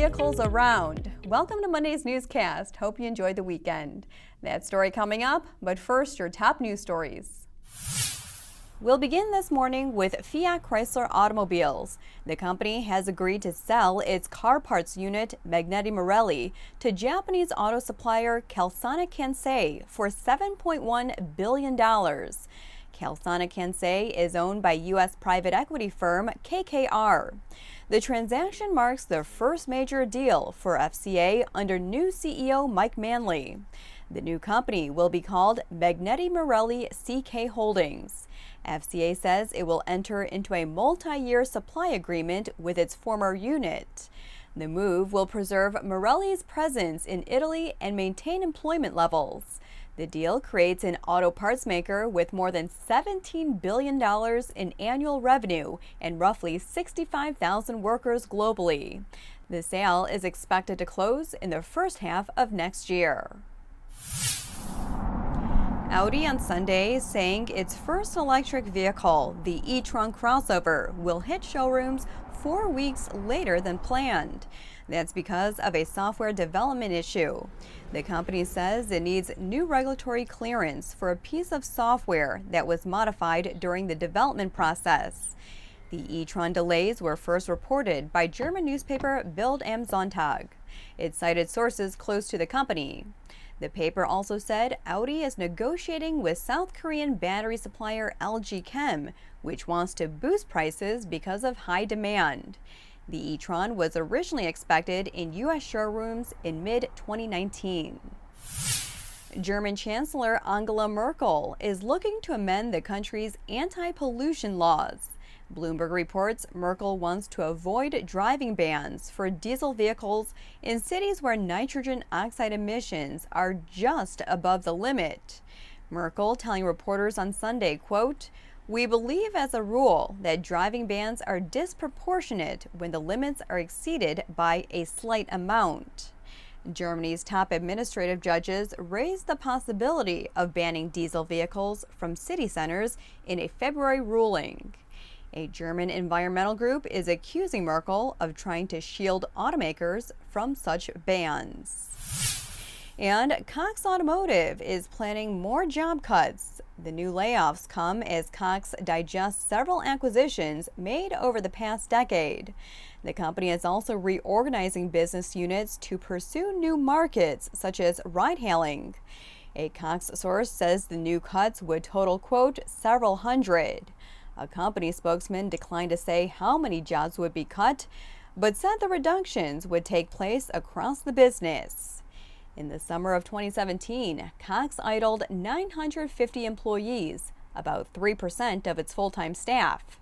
vehicles around. Welcome to Monday's newscast. Hope you enjoyed the weekend. That story coming up, but first, your top news stories. We'll begin this morning with Fiat Chrysler Automobiles. The company has agreed to sell its car parts unit, Magneti Marelli, to Japanese auto supplier Calsonic Kansei for $7.1 billion. Calsonic Kansei is owned by U.S. private equity firm KKR. The transaction marks the first major deal for FCA under new CEO Mike Manley. The new company will be called Magneti Marelli CK Holdings. FCA says it will enter into a multi-year supply agreement with its former unit. The move will preserve Marelli's presence in Italy and maintain employment levels. The deal creates an auto parts maker with more than $17 billion in annual revenue and roughly 65,000 workers globally. The sale is expected to close in the first half of next year. Audi on Sunday saying its first electric vehicle, the e-tron crossover, will hit showrooms 4 weeks later than planned. That's because of a software development issue. The company says it needs new regulatory clearance for a piece of software that was modified during the development process. The Etron delays were first reported by German newspaper Bild am Sonntag. It cited sources close to the company. The paper also said Audi is negotiating with South Korean battery supplier LG Chem, which wants to boost prices because of high demand. The e-tron was originally expected in U.S. showrooms in mid-2019. German Chancellor Angela Merkel is looking to amend the country's anti-pollution laws. Bloomberg reports Merkel wants to avoid driving bans for diesel vehicles in cities where nitrogen oxide emissions are just above the limit. Merkel telling reporters on Sunday, quote, "We believe as a rule that driving bans are disproportionate when the limits are exceeded by a slight amount." Germany's top administrative judges raised the possibility of banning diesel vehicles from city centers in a February ruling. A German environmental group is accusing Merkel of trying to shield automakers from such bans. And Cox Automotive is planning more job cuts. The new layoffs come as Cox digests several acquisitions made over the past decade. The company is also reorganizing business units to pursue new markets, such as ride-hailing. A Cox source says the new cuts would total, quote, several hundred. A company spokesman declined to say how many jobs would be cut, but said the reductions would take place across the business. In the summer of 2017, Cox idled 950 employees, about 3% of its full-time staff.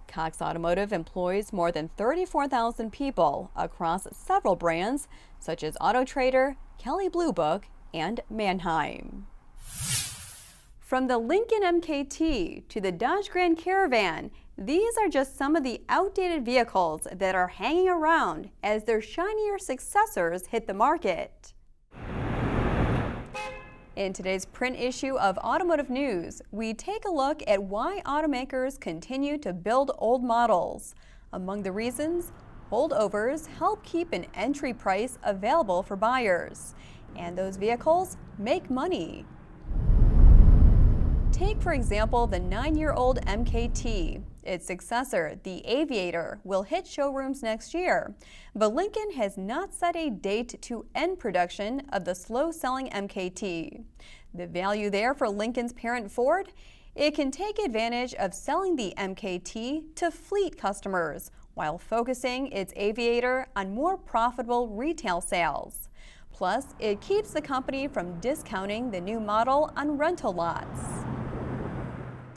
Cox Automotive employs more than 34,000 people across several brands, such as AutoTrader, Kelley Blue Book, and Mannheim. From the Lincoln MKT to the Dodge Grand Caravan, these are just some of the outdated vehicles that are hanging around as their shinier successors hit the market. In today's print issue of Automotive News, we take a look at why automakers continue to build old models. Among the reasons, holdovers help keep an entry price available for buyers, and those vehicles make money. Take, for example, the 9-year-old MKT. Its successor, the Aviator, will hit showrooms next year, but Lincoln has not set a date to end production of the slow-selling MKT. The value there for Lincoln's parent Ford? It can take advantage of selling the MKT to fleet customers while focusing its Aviator on more profitable retail sales. Plus, it keeps the company from discounting the new model on rental lots.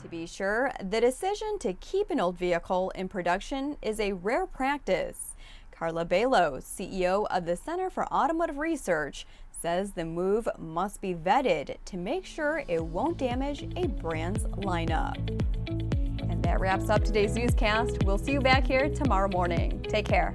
To be sure, the decision to keep an old vehicle in production is a rare practice. Carla Belo, CEO of the Center for Automotive Research, says the move must be vetted to make sure it won't damage a brand's lineup. And that wraps up today's newscast. We'll see you back here tomorrow morning. Take care.